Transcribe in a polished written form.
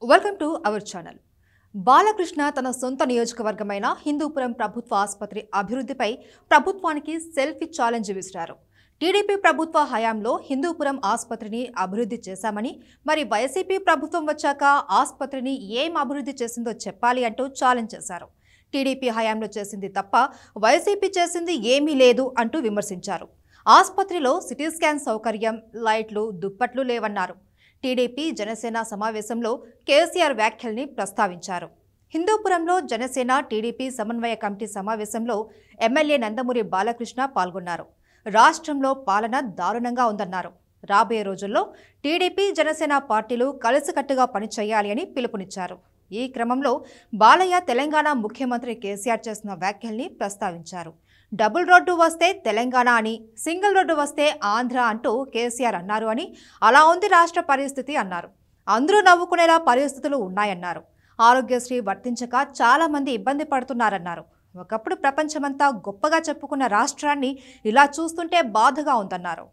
Welcome to our channel. Balakrishna తన సొంత నియోజకవర్గమైన హిందూపురం ప్రభుత్వ ఆసుపత్రి అభివృద్ధిపై ప్రభుత్వానికి సెల్ఫీ ఛాలెంజ్ విసిరారు. టీడీపీ ప్రభుత్వ హయాంలో హిందూపురం ఆసుపత్రిని అభివృద్ధి చేశామని, మరి వైసీపీ ప్రభుత్వం వచ్చాక ఆసుపత్రిని ఏం అభివృద్ధి చేసిందో చెప్పాలి అంటూ ఛాలెంజ్ చేశారు. టీడీపీ హయాంలో చేసింది తప్ప వైసీపీ చేసింది ఏమీ లేదు అంటూ విమర్శించారు. ఆసుపత్రిలో సిటీ స్కాన్ సౌకర్యం, లైట్లు, దుప్పట్లు లేవన్నారు. టీడీపీ జనసేన సమావేశంలో కేసీఆర్ వ్యాఖ్యల్ని ప్రస్తావించారు. హిందూపురంలో జనసేన టీడీపీ సమన్వయ కమిటీ సమావేశంలో ఎమ్మెల్యే నందమూరి బాలకృష్ణ పాల్గొన్నారు. రాష్ట్రంలో పాలన దారుణంగా ఉందన్నారు. రాబోయే రోజుల్లో టీడీపీ జనసేన పార్టీలు కలిసికట్టుగా పనిచేయాలి అని పిలుపునిచ్చారు. ఈ క్రమంలో బాలయ్య తెలంగాణ ముఖ్యమంత్రి కేసీఆర్ చేసిన వ్యాఖ్యల్ని ప్రస్తావించారు. డబుల్ రోడ్డు వస్తే తెలంగాణ అని, సింగిల్ రోడ్డు వస్తే ఆంధ్ర అంటూ కేసీఆర్ అన్నారు అని, అలా ఉంది రాష్ట్ర పరిస్థితి అన్నారు. అందరూ నవ్వుకునేలా పరిస్థితులు ఉన్నాయన్నారు. ఆరోగ్యశ్రీ వర్తించక చాలా మంది ఇబ్బంది పడుతున్నారన్నారు. ఒకప్పుడు ప్రపంచమంతా గొప్పగా చెప్పుకున్న రాష్ట్రాన్ని ఇలా చూస్తుంటే బాధగా ఉందన్నారు.